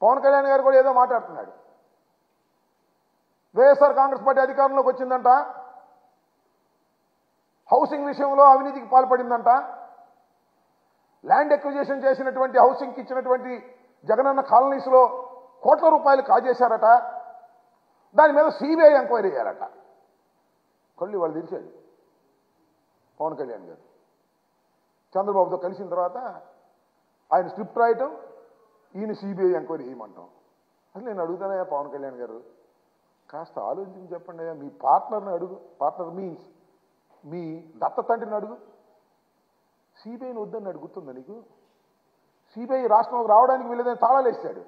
పవన్ కళ్యాణ్ గారు కూడా ఏదో మాట్లాడుతున్నాడు. వైఎస్ఆర్ కాంగ్రెస్ పార్టీ అధికారంలోకి వచ్చిందంట, హౌసింగ్ విషయంలో అవినీతికి పాల్పడిందంట, ల్యాండ్ ఎక్విజిషన్ చేసినటువంటి హౌసింగ్కి ఇచ్చినటువంటి జగనన్న కాలనీస్లో కోట్ల రూపాయలు కాజేశారట, దాని మీద సిబిఐ ఎంక్వైరీ చేయాలట. కళ్ళు వాళ్ళు తెరిచాడు పవన్ కళ్యాణ్ గారు. చంద్రబాబుతో కలిసిన తర్వాత ఆయన స్క్రిప్ట్ రాయటం, ఈయన సిబిఐ ఎంక్వైరీ చేయమంటాం. అసలు నేను అడుగుతానయ్యా పవన్ కళ్యాణ్ గారు, కాస్త ఆలోచించి చెప్పండి అయ్యా, మీ పార్ట్నర్ని అడుగు, పార్ట్నర్ మీన్స్ మీ దత్త తండ్రిని అడుగు, సిబిఐని వద్దని అడుగుతుందా నీకు? సిబిఐ రాష్ట్రంలోకి రావడానికి వీళ్ళదని తాళాలు వేస్తాడు.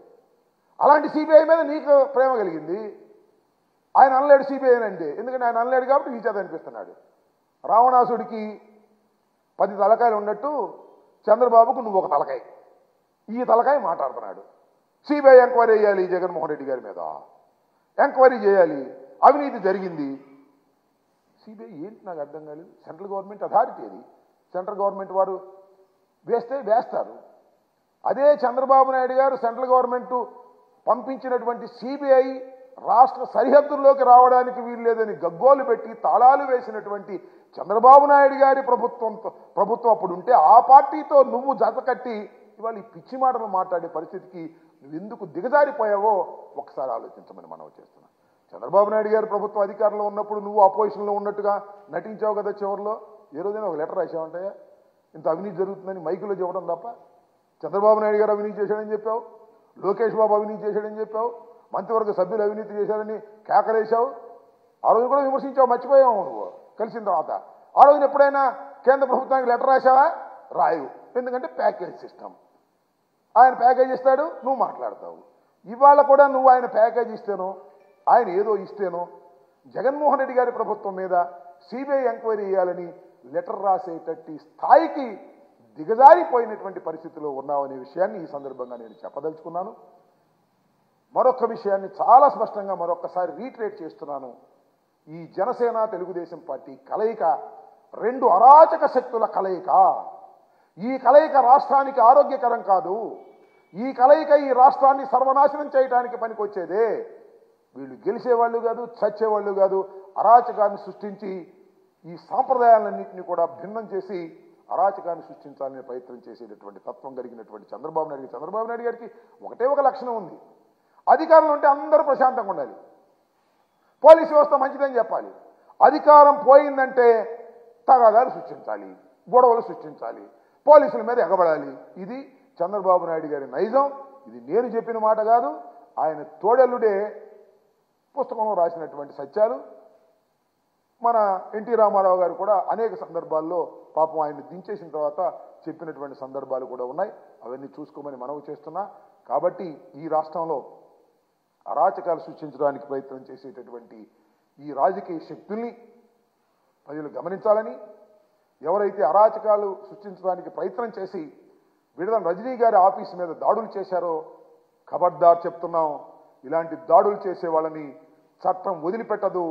అలాంటి సిబిఐ మీద నీకు ప్రేమ కలిగింది. ఆయన అనలేడు సిబిఐ అంటే, ఎందుకంటే ఆయన అనలేడు కాబట్టి ఈ చేత అనిపిస్తున్నాడు. రావణాసుడికి 10 తలకాయలు ఉన్నట్టు చంద్రబాబుకు నువ్వు ఒక తలకాయ, ఈ తలకాయ మాట్లాడుతున్నాడు. సిబిఐ ఎంక్వైరీ చేయాలి జగన్మోహన్ రెడ్డి గారి మీద, ఎంక్వైరీ చేయాలి, అవినీతి జరిగింది. సిబిఐ ఏంటి నాకు అర్థం కాలేదు. సెంట్రల్ గవర్నమెంట్ అథారిటీ అది, సెంట్రల్ గవర్నమెంట్ వారు వేస్తే వేస్తారు. అదే చంద్రబాబు నాయుడు గారు సెంట్రల్ గవర్నమెంట్ పంపించినటువంటి సిబిఐ రాష్ట్ర సరిహద్దుల్లోకి రావడానికి వీలు లేదని గగ్గోలు పెట్టి తాళాలు వేసినటువంటి చంద్రబాబు నాయుడు గారి ప్రభుత్వం అప్పుడు ఉంటే ఆ పార్టీతో నువ్వు జత కట్టి ఇవాళ ఈ పిచ్చి మాటలు మాట్లాడే పరిస్థితికి నువ్వు ఎందుకు దిగజారిపోయావో ఒకసారి ఆలోచించమని మనం చేస్తున్నాం. చంద్రబాబు నాయుడు గారి ప్రభుత్వం అధికారంలో ఉన్నప్పుడు నువ్వు అపోజిషన్లో ఉన్నట్టుగా నటించావు కదా. చివరిలో ఏ రోజైనా ఒక లెటర్ రాసావంటాయా ఇంత అవినీతి జరుగుతుందని మైకులో చెప్పడం తప్ప? చంద్రబాబు నాయుడు గారు అవినీతి చేశాడని చెప్పావు, లోకేష్ బాబు అవినీతి చేశాడని చెప్పావు, మంత్రివర్గ సభ్యులు అవినీతి చేశారని కేకలేశావు. ఆ రోజు కూడా విమర్శించావు, మర్చిపోయావు నువ్వు కలిసిన తర్వాత. ఆ రోజున ఎప్పుడైనా కేంద్ర ప్రభుత్వానికి లెటర్ రాశావా? రాయు, ఎందుకంటే ప్యాకేజ్ సిస్టమ్. ఆయన ప్యాకేజ్ ఇస్తాడు, నువ్వు మాట్లాడతావు. ఇవాళ కూడా నువ్వు ఆయన ప్యాకేజ్ ఇస్తేనో ఆయన ఏదో ఇస్తేనో జగన్మోహన్ రెడ్డి గారి ప్రభుత్వం మీద సిబిఐ ఎంక్వైరీ చేయాలని లెటర్ రాసేటట్టి స్థాయికి దిగజారిపోయినటువంటి పరిస్థితిలో ఉన్నావనే విషయాన్ని ఈ సందర్భంగా నేను చెప్పదలుచుకున్నాను. మరొక విషయాన్ని చాలా స్పష్టంగా మరొకసారి రీట్రేట్ చేస్తున్నాను. ఈ జనసేన తెలుగుదేశం పార్టీ కలయిక 2 అరాచక శక్తుల కలయిక. ఈ కలయిక రాష్ట్రానికి ఆరోగ్యకరం కాదు. ఈ కలయిక ఈ రాష్ట్రాన్ని సర్వనాశనం చేయడానికి పనికొచ్చేదే. వీళ్ళు గెలిచేవాళ్ళు కాదు, చచ్చేవాళ్ళు కాదు. అరాచకాన్ని సృష్టించి ఈ సాంప్రదాయాలన్నింటినీ కూడా భిన్నం చేసి అరాచకాన్ని సృష్టించాలనే ప్రయత్నం చేసేటటువంటి తత్వం కలిగినటువంటి చంద్రబాబు నాయుడు గారికి ఒకటే ఒక లక్షణం ఉంది. అధికారంలో ఉంటే అందరూ ప్రశాంతంగా ఉండాలి, పోలీసు వ్యవస్థ మంచిదని చెప్పాలి. అధికారం పోయిందంటే తగాదాలు సృష్టించాలి, గొడవలు సృష్టించాలి, పోలీసుల మీద ఎగబడాలి. ఇది చంద్రబాబు నాయుడు గారి నైజం. ఇది నేను చెప్పిన మాట కాదు, ఆయన తోడెల్లుడే పుస్తకంలో రాసినటువంటి సత్యాలు. మన ఎన్టీ రామారావు గారు కూడా అనేక సందర్భాల్లో పాపం ఆయన్ని దించేసిన తర్వాత చెప్పినటువంటి సందర్భాలు కూడా ఉన్నాయి. అవన్నీ చూసుకోమని మనవి చేస్తున్నా. కాబట్టి ఈ రాష్ట్రంలో అరాచకాలు సృష్టించడానికి ప్రయత్నం చేసేటటువంటి ఈ రాజకీయ శక్తుల్ని ప్రజలు గమనించాలని, ఎవరైతే అరాచకాలు సృష్టించడానికి ప్రయత్నం చేసి విడుదల రజనీ గారి ఆఫీస్ మీద దాడులు చేశారో ఖబర్దార్ చెప్తున్నాం. ఇలాంటి దాడులు చేసే వాళ్ళని చట్టం వదిలిపెట్టదు,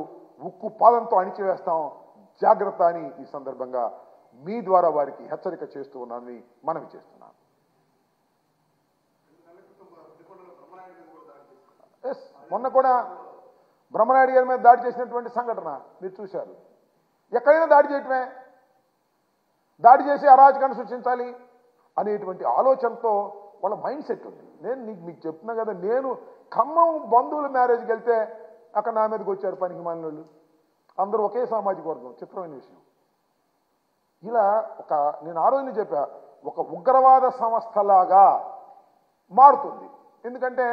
ఉక్కు పాదంతో అణిచివేస్తాం, జాగ్రత్త అని ఈ సందర్భంగా మీ ద్వారా వారికి హెచ్చరిక చేస్తూ ఉన్నానని మనవి చేస్తున్నాను. ఎస్, మొన్న కూడా బ్రహ్మనాయుడు గారి మీద దాడి చేసినటువంటి సంఘటన మీరు చూశారు. ఎక్కడైనా దాడి చేయటమే, దాడి చేసి అరాచకాన్ని సృష్టించాలి అనేటువంటి ఆలోచనతో వాళ్ళ మైండ్ సెట్ ఉంది. నేను మీకు చెప్తున్నా కదా, నేను ఖమ్మం బంధువుల మ్యారేజ్కి వెళ్తే అక్కడ నా మీదకి వచ్చారు పనికి మాలిన వాళ్ళు. అందరూ ఒకే సామాజిక వర్గం. చిత్రమైన విషయం. ఇలా నేను ఆ రోజునే చెప్పా, ఒక ఉగ్రవాద సంస్థలాగా మారుతుంది. ఎందుకంటే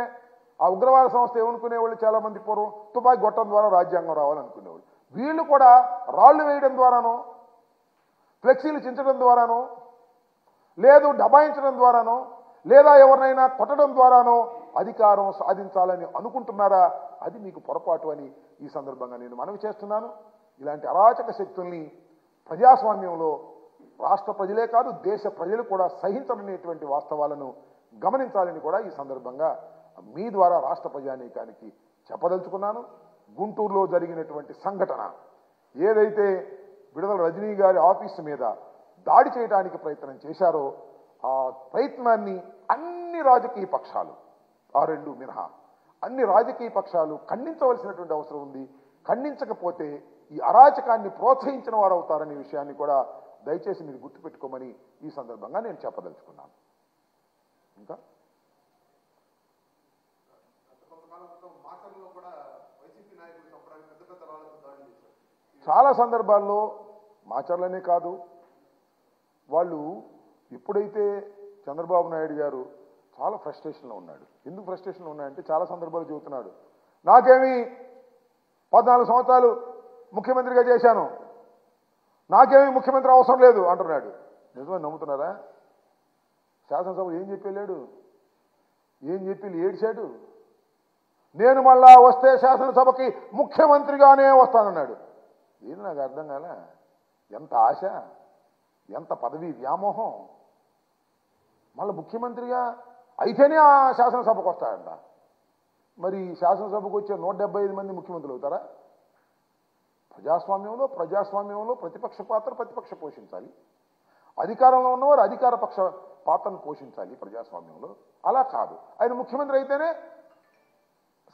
ఆ ఉగ్రవాద సంస్థ ఏమనుకునేవాళ్ళు చాలామంది పూర్వం తుపాకీ గొట్టం ద్వారా రాజ్యాంగం రావాలనుకునేవాళ్ళు. వీళ్ళు కూడా రాళ్లు వేయడం ద్వారానో, ఫ్లెక్సీలు చించడం ద్వారానో, లేదు డబాయించడం ద్వారానో, లేదా ఎవరినైనా కొట్టడం ద్వారానో అధికారం సాధించాలని అనుకుంటున్నారా? అది మీకు పొరపాటు అని ఈ సందర్భంగా నేను మనవి చేస్తున్నాను. ఇలాంటి అరాచక శక్తుల్ని ప్రజాస్వామ్యంలో రాష్ట్ర ప్రజలే కాదు, దేశ ప్రజలు కూడా సహించలేనటువంటి వాస్తవాలను గమనించాలని కూడా ఈ సందర్భంగా మీ ద్వారా రాష్ట్ర ప్రజానీకానికి చెప్పదలుచుకున్నాను. గుంటూరులో జరిగినటువంటి సంఘటన ఏదైతే విడుదల రజనీ గారి ఆఫీసు మీద దాడి చేయడానికి ప్రయత్నం చేశారో ఆ ప్రయత్నాన్ని అన్ని రాజకీయ పక్షాలు, ఆ రెండు మినహా అన్ని రాజకీయ పక్షాలు ఖండించవలసినటువంటి అవసరం ఉంది. ఖండించకపోతే ఈ అరాచకాన్ని ప్రోత్సహించిన వారు అవుతారనే విషయాన్ని కూడా దయచేసి మీరు గుర్తుపెట్టుకోమని ఈ సందర్భంగా నేను చెప్పదలుచుకున్నాను. ఇంకా చాలా సందర్భాల్లో మాచర్లనే కాదు, వాళ్ళు ఎప్పుడైతే చంద్రబాబు నాయుడు గారు చాలా ఫ్రస్ట్రేషన్లో ఉన్నాడు. ఎందుకు ఫ్రస్ట్రేషన్లో ఉన్నాడంటే చాలా సందర్భాలు చెబుతున్నాడు, నాకేమి 14 సంవత్సరాలు ముఖ్యమంత్రిగా చేశాను, నాకేమీ ముఖ్యమంత్రి అవసరం లేదు అంటున్నాడు. నిజమని నమ్ముతున్నారా? శాసనసభ ఏం చెప్పలేడు, ఏం చెప్పి ఏడ్చాడు. నేను మళ్ళా వస్తే శాసనసభకి ముఖ్యమంత్రిగానే వస్తానన్నాడు. ఏది నాకు అర్థం కాలే. ఎంత ఆశ, ఎంత పదవి వ్యామోహం. మళ్ళీ ముఖ్యమంత్రిగా అయితేనే ఆ శాసనసభకు వస్తాడంట. మరి శాసనసభకు వచ్చే 175 మంది ముఖ్యమంత్రులు అవుతారా? ప్రజాస్వామ్యంలో ప్రతిపక్ష పాత్ర ప్రతిపక్ష పోషించాలి, అధికారంలో ఉన్నవారు అధికార పక్ష పాత్రను పోషించాలి ప్రజాస్వామ్యంలో. అలా కాదు, ఆయన ముఖ్యమంత్రి అయితేనే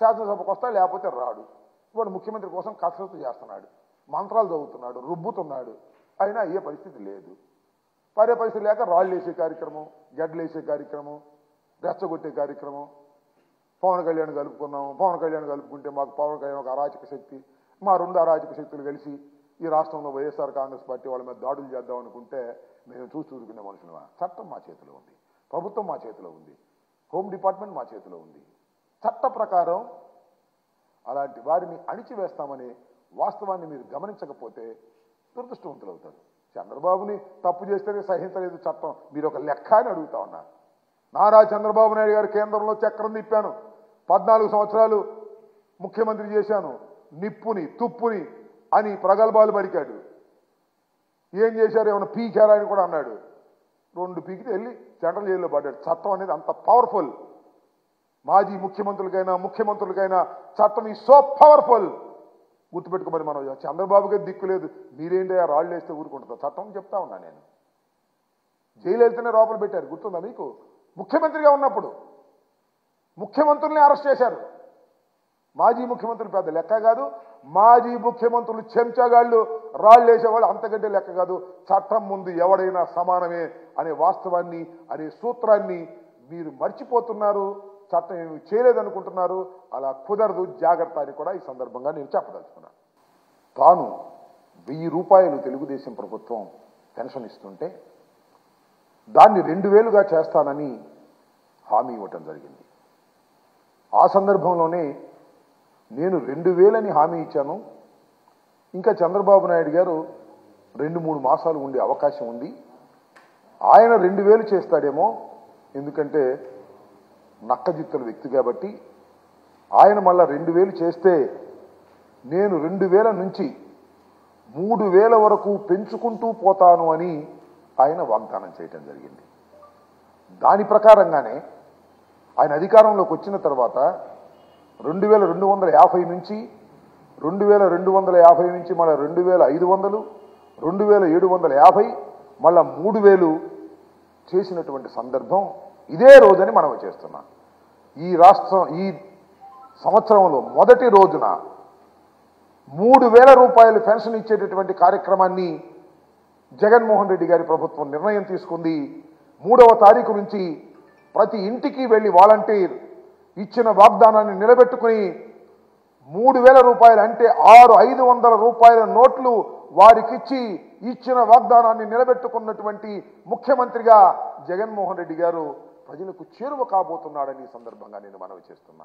శాసనసభకు వస్తాడు, లేకపోతే రాడు. వాడు ముఖ్యమంత్రి కోసం కసరత్తు చేస్తున్నాడు, మంత్రాలు చదువుతున్నాడు, రుబ్బుతున్నాడు, అయినా అయ్యే పరిస్థితి లేదు. పారే పరిస్థితి లేక రాళ్ళు వేసే కార్యక్రమం, గడ్డలు వేసే కార్యక్రమం, రెచ్చగొట్టే కార్యక్రమం. పవన్ కళ్యాణ్ కలుపుకున్నాము, పవన్ కళ్యాణ్ కలుపుకుంటే మాకు పవన్ కళ్యాణ్ ఒక అరాచక శక్తి, మా 2 అరాచక శక్తులు కలిసి ఈ రాష్ట్రంలో వైఎస్ఆర్ కాంగ్రెస్ పార్టీ వాళ్ళ మీద దాడులు చేద్దాం అనుకుంటే మేము చూసుకునే మనుషులమా? చట్టం మా చేతిలో ఉంది, ప్రభుత్వం మా చేతిలో ఉంది, హోమ్ డిపార్ట్మెంట్ మా చేతిలో ఉంది. చట్ట ప్రకారం అలాంటి వారిని అణిచివేస్తామనే వాస్తవాన్ని మీరు గమనించకపోతే దురదృష్టవంతులు అవుతారు. చంద్రబాబుని తప్పు చేస్తేనే సహించలేదు చట్టం, మీరు ఒక లెక్క అని అడుగుతా ఉన్నా. నారా చంద్రబాబు నాయుడు గారు కేంద్రంలో చక్రం తిప్పాను, 14 సంవత్సరాలు ముఖ్యమంత్రి చేశాను, నిప్పుని తుప్పుని అని ప్రగల్భాలు పలికాడు. ఏం చేశారు, ఏమైనా పీకారా అని కూడా అన్నాడు. 2 పీకితే వెళ్ళి సెంట్రల్ జైల్లో పడ్డాడు. చట్టం అనేది అంత పవర్ఫుల్. మాజీ ముఖ్యమంత్రులకైనా చట్టం ఈ సో పవర్ఫుల్. గుర్తుపెట్టుకోమని మనం చంద్రబాబుకే దిక్కు లేదు, మీరేంటి రాళ్ళు వేస్తే ఊరుకుంటుందా? చట్టం చెప్తా ఉన్నా నేను. జైలు వెళ్తేనే లోపల పెట్టారు, గుర్తుందా మీకు? ముఖ్యమంత్రిగా ఉన్నప్పుడు ముఖ్యమంత్రుల్ని అరెస్ట్ చేశారు. మాజీ ముఖ్యమంత్రులు పెద్ద లెక్క కాదు, మాజీ ముఖ్యమంత్రులు చెంచాగాళ్ళు, రాళ్ళు వేసేవాళ్ళు అంతకంటే లెక్క కాదు. చట్టం ముందు ఎవడైనా సమానమే అనే వాస్తవాన్ని, అనే సూత్రాన్ని మీరు మర్చిపోతున్నారు. చట్టం ఏమి చేయలేదనుకుంటున్నారు. అలా కుదరదు, జాగ్రత్త అని కూడా ఈ సందర్భంగా నేను చెప్పదలుచుకున్నాను. తాను 1000 రూపాయలు తెలుగుదేశం ప్రభుత్వం పెన్షన్ ఇస్తుంటే దాన్ని 2000గా చేస్తానని హామీ ఇవ్వటం జరిగింది. ఆ సందర్భంలోనే నేను 2000 అని హామీ ఇచ్చాను. ఇంకా చంద్రబాబు నాయుడు గారు 2-3 మాసాలు ఉండే అవకాశం ఉంది. ఆయన 2000 చేస్తాడేమో, ఎందుకంటే నక్కజిత్తుల వ్యక్తి కాబట్టి. ఆయన మళ్ళా 2000 చేస్తే నేను 2000 నుంచి 3000 వరకు పెంచుకుంటూ పోతాను అని ఆయన వాగ్దానం చేయటం జరిగింది. దాని ప్రకారంగానే ఆయన అధికారంలోకి వచ్చిన తర్వాత 2250 నుంచి 2250 నుంచి మళ్ళీ 2500, 2750, మళ్ళా 3000 చేసినటువంటి సందర్భం ఇదే రోజని మనం చేస్తున్నాం. ఈ సంవత్సరంలో మొదటి రోజున 3000 రూపాయలు పెన్షన్ ఇచ్చేటటువంటి కార్యక్రమాన్ని జగన్మోహన్ రెడ్డి గారి ప్రభుత్వం నిర్ణయం తీసుకుంది. 3వ తారీఖు నుంచి ప్రతి ఇంటికి వెళ్లి వాలంటీర్ ఇచ్చిన వాగ్దానాన్ని నిలబెట్టుకుని 3000 రూపాయలు అంటే 500 రూపాయల నోట్లు వారికిచ్చి ఇచ్చిన వాగ్దానాన్ని నిలబెట్టుకున్నటువంటి ముఖ్యమంత్రిగా జగన్మోహన్ రెడ్డి గారు ప్రజలకు చేరువ కాబోతున్నాడని సందర్భంగా నేను మనవి చేస్తున్నా.